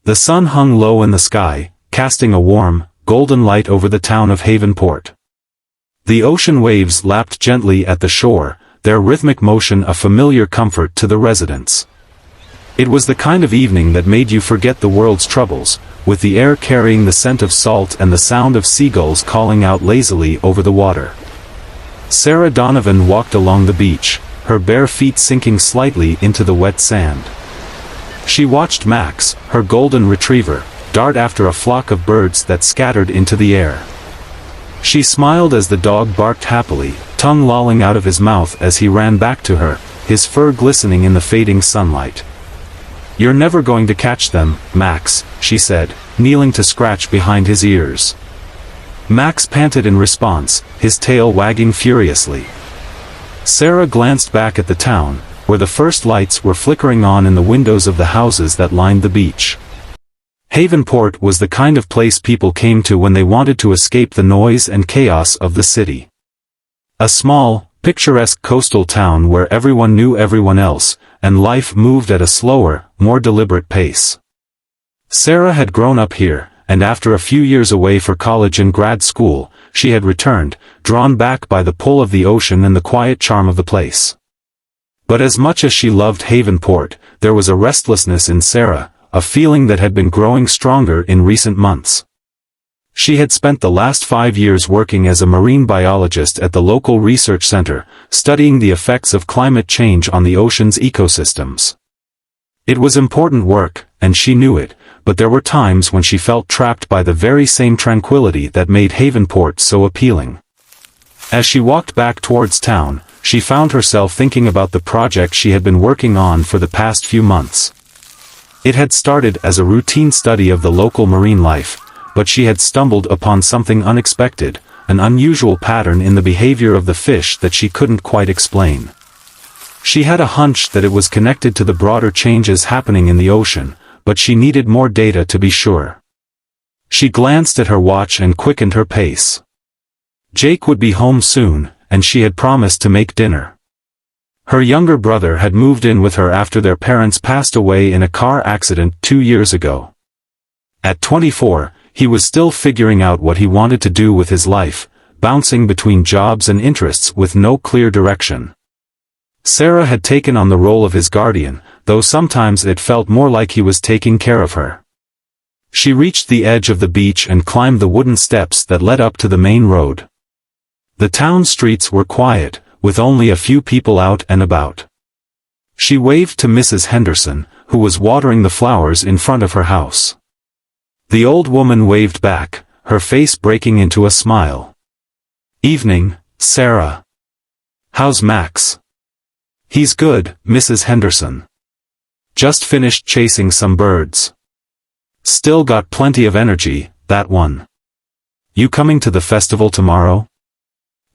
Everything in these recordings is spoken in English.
The sun hung low in the sky, casting a warm, golden light over the town of Havenport. The ocean waves lapped gently at the shore, their rhythmic motion a familiar comfort to the residents. It was the kind of evening that made you forget the world's troubles, with the air carrying the scent of salt and the sound of seagulls calling out lazily over the water. Sarah Donovan walked along the beach, her bare feet sinking slightly into the wet sand. She watched Max, her golden retriever, dart after a flock of birds that scattered into the air. She smiled as the dog barked happily, tongue lolling out of his mouth as he ran back to her, his fur glistening in the fading sunlight. "You're never going to catch them, Max," she said, kneeling to scratch behind his ears. Max panted in response, his tail wagging furiously. Sarah glanced back at the town, where the first lights were flickering on in the windows of the houses that lined the beach. Havenport was the kind of place people came to when they wanted to escape the noise and chaos of the city. A small, picturesque coastal town where everyone knew everyone else, and life moved at a slower, more deliberate pace. Sarah had grown up here, and after a few years away for college and grad school, she had returned, drawn back by the pull of the ocean and the quiet charm of the place. But as much as she loved Havenport, there was a restlessness in Sarah, a feeling that had been growing stronger in recent months. She had spent the last 5 years working as a marine biologist at the local research center, studying the effects of climate change on the ocean's ecosystems. It was important work, and she knew it, but there were times when she felt trapped by the very same tranquility that made Havenport so appealing. As she walked back towards town, she found herself thinking about the project she had been working on for the past few months. It had started as a routine study of the local marine life, but she had stumbled upon something unexpected, an unusual pattern in the behavior of the fish that she couldn't quite explain. She had a hunch that it was connected to the broader changes happening in the ocean, but she needed more data to be sure. She glanced at her watch and quickened her pace. Jake would be home soon, and she had promised to make dinner. Her younger brother had moved in with her after their parents passed away in a car accident 2 years ago. At 24, he was still figuring out what he wanted to do with his life, bouncing between jobs and interests with no clear direction. Sarah had taken on the role of his guardian, though sometimes it felt more like he was taking care of her. She reached the edge of the beach and climbed the wooden steps that led up to the main road. The town streets were quiet, with only a few people out and about. She waved to Mrs. Henderson, who was watering the flowers in front of her house. The old woman waved back, her face breaking into a smile. "Evening, Sarah. How's Max?" "He's good, Mrs. Henderson. Just finished chasing some birds. Still got plenty of energy, that one. You coming to the festival tomorrow?"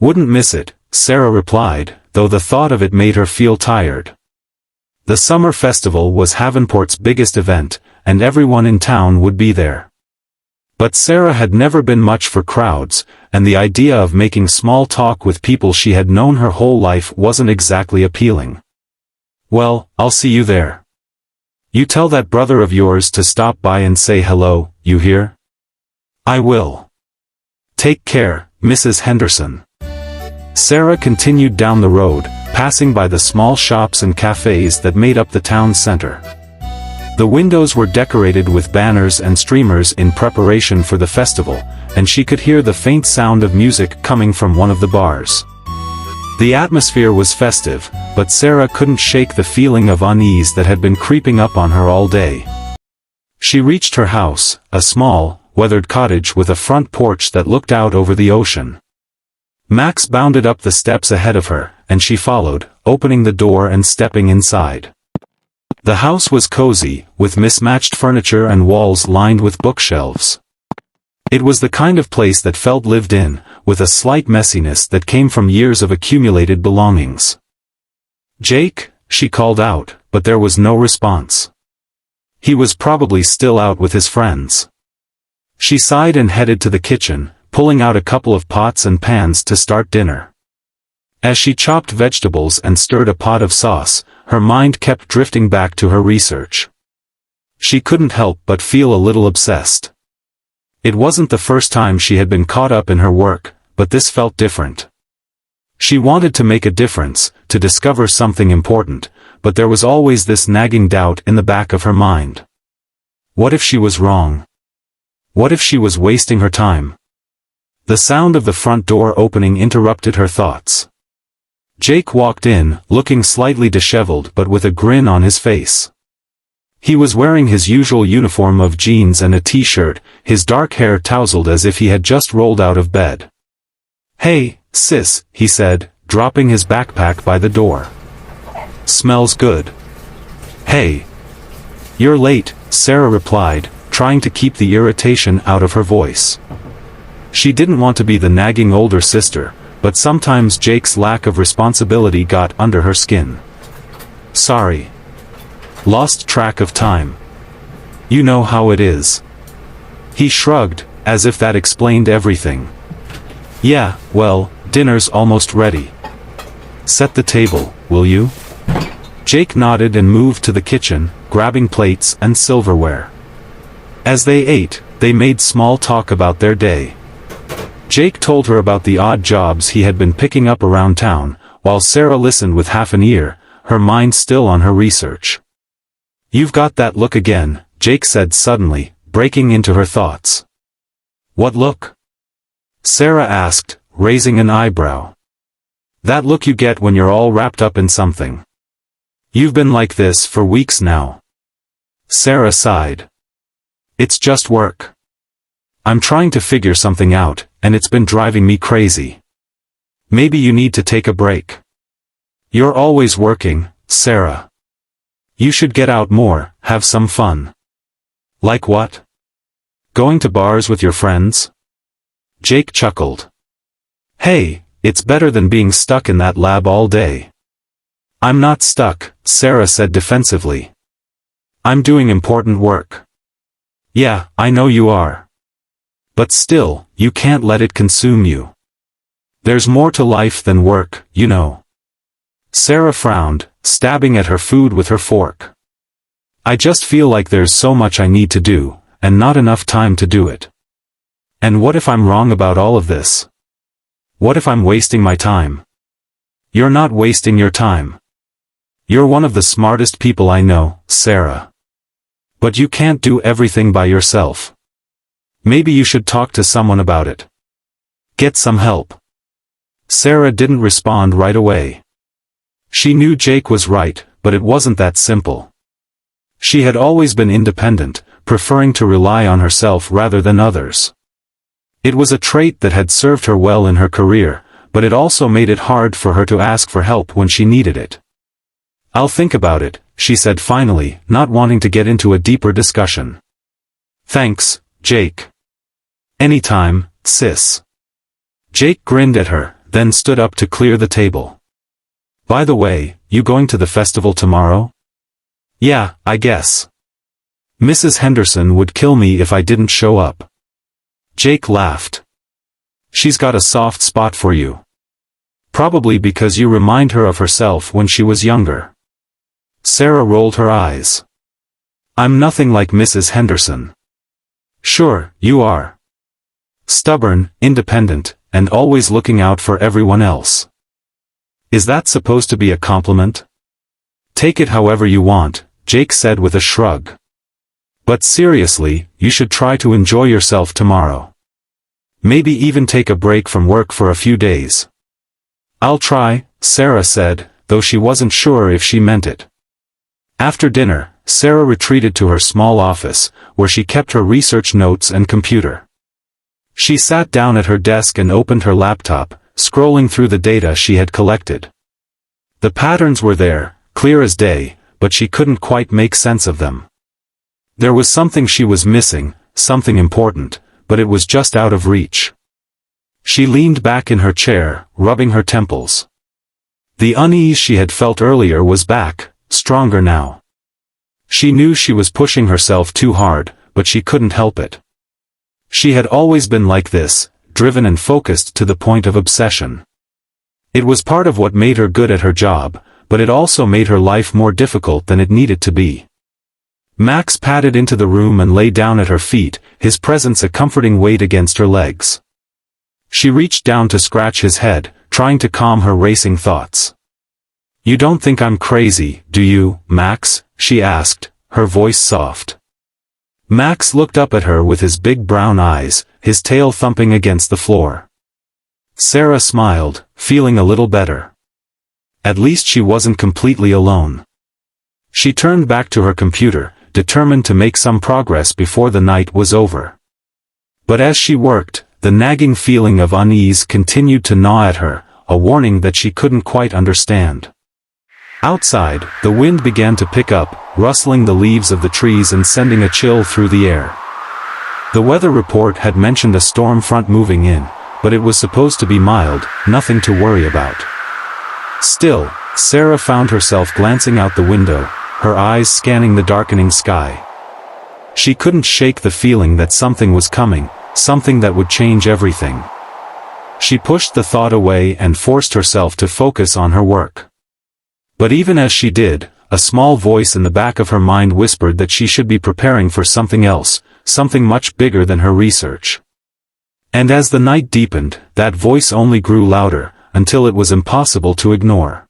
"Wouldn't miss it," Sarah replied, though the thought of it made her feel tired. The summer festival was Havenport's biggest event, and everyone in town would be there. But Sarah had never been much for crowds, and the idea of making small talk with people she had known her whole life wasn't exactly appealing. "Well, I'll see you there. You tell that brother of yours to stop by and say hello, you hear?" "I will. Take care, Mrs. Henderson." Sarah continued down the road, passing by the small shops and cafes that made up the town center. The windows were decorated with banners and streamers in preparation for the festival, and she could hear the faint sound of music coming from one of the bars. The atmosphere was festive, but Sarah couldn't shake the feeling of unease that had been creeping up on her all day. She reached her house, a small, weathered cottage with a front porch that looked out over the ocean. Max bounded up the steps ahead of her, and she followed, opening the door and stepping inside. The house was cozy, with mismatched furniture and walls lined with bookshelves. It was the kind of place that felt lived in, with a slight messiness that came from years of accumulated belongings. "Jake?" she called out, but there was no response. He was probably still out with his friends. She sighed and headed to the kitchen, pulling out a couple of pots and pans to start dinner. As she chopped vegetables and stirred a pot of sauce, her mind kept drifting back to her research. She couldn't help but feel a little obsessed. It wasn't the first time she had been caught up in her work, but this felt different. She wanted to make a difference, to discover something important, but there was always this nagging doubt in the back of her mind. What if she was wrong? What if she was wasting her time? The sound of the front door opening interrupted her thoughts. Jake walked in, looking slightly disheveled but with a grin on his face. He was wearing his usual uniform of jeans and a t-shirt, his dark hair tousled as if he had just rolled out of bed. "Hey, sis," he said, dropping his backpack by the door. "Smells good." "Hey. You're late," Sarah replied, trying to keep the irritation out of her voice. She didn't want to be the nagging older sister, but sometimes Jake's lack of responsibility got under her skin. "Sorry. Lost track of time. You know how it is." He shrugged, as if that explained everything. "Yeah, well, dinner's almost ready. Set the table, will you?" Jake nodded and moved to the kitchen, grabbing plates and silverware. As they ate, they made small talk about their day. Jake told her about the odd jobs he had been picking up around town, while Sarah listened with half an ear, her mind still on her research. "You've got that look again," Jake said suddenly, breaking into her thoughts. "What look?" Sarah asked, raising an eyebrow. "That look you get when you're all wrapped up in something. You've been like this for weeks now." Sarah sighed. "It's just work. I'm trying to figure something out, and it's been driving me crazy. Maybe you need to take a break. You're always working, Sarah. You should get out more, have some fun." "Like what? Going to bars with your friends?" Jake chuckled. "Hey, it's better than being stuck in that lab all day." "I'm not stuck," Sarah said defensively. "I'm doing important work." "Yeah, I know you are. But still, you can't let it consume you. There's more to life than work, you know." Sarah frowned, stabbing at her food with her fork. "I just feel like there's so much I need to do, and not enough time to do it. And what if I'm wrong about all of this? What if I'm wasting my time?" "You're not wasting your time. You're one of the smartest people I know, Sarah. But you can't do everything by yourself. Maybe you should talk to someone about it. Get some help." Sarah didn't respond right away. She knew Jake was right, but it wasn't that simple. She had always been independent, preferring to rely on herself rather than others. It was a trait that had served her well in her career, but it also made it hard for her to ask for help when she needed it. "I'll think about it," she said finally, not wanting to get into a deeper discussion. "Thanks, Jake." "Anytime, sis." Jake grinned at her, then stood up to clear the table. "By the way, you going to the festival tomorrow?" "Yeah, I guess. Mrs. Henderson would kill me if I didn't show up." Jake laughed. "She's got a soft spot for you. Probably because you remind her of herself when she was younger." Sarah rolled her eyes. "I'm nothing like Mrs. Henderson." "Sure, you are. Stubborn, independent, and always looking out for everyone else." "Is that supposed to be a compliment?" "Take it however you want," Jake said with a shrug. "But seriously, you should try to enjoy yourself tomorrow. Maybe even take a break from work for a few days." "I'll try," Sarah said, though she wasn't sure if she meant it. After dinner, Sarah retreated to her small office, where she kept her research notes and computer. She sat down at her desk and opened her laptop, scrolling through the data she had collected. The patterns were there, clear as day, but she couldn't quite make sense of them. There was something she was missing, something important, but it was just out of reach. She leaned back in her chair, rubbing her temples. The unease she had felt earlier was back, stronger now. She knew she was pushing herself too hard, but she couldn't help it. She had always been like this, driven and focused to the point of obsession. It was part of what made her good at her job, but it also made her life more difficult than it needed to be. Max padded into the room and lay down at her feet, his presence a comforting weight against her legs. She reached down to scratch his head, trying to calm her racing thoughts. "You don't think I'm crazy, do you, Max?" she asked, her voice soft. Max looked up at her with his big brown eyes, his tail thumping against the floor. Sarah smiled, feeling a little better. At least she wasn't completely alone. She turned back to her computer, determined to make some progress before the night was over. But as she worked, the nagging feeling of unease continued to gnaw at her, a warning that she couldn't quite understand. Outside, the wind began to pick up, rustling the leaves of the trees and sending a chill through the air. The weather report had mentioned a storm front moving in, but it was supposed to be mild, nothing to worry about. Still, Sarah found herself glancing out the window, her eyes scanning the darkening sky. She couldn't shake the feeling that something was coming, something that would change everything. She pushed the thought away and forced herself to focus on her work. But even as she did, a small voice in the back of her mind whispered that she should be preparing for something else, something much bigger than her research. And as the night deepened, that voice only grew louder, until it was impossible to ignore.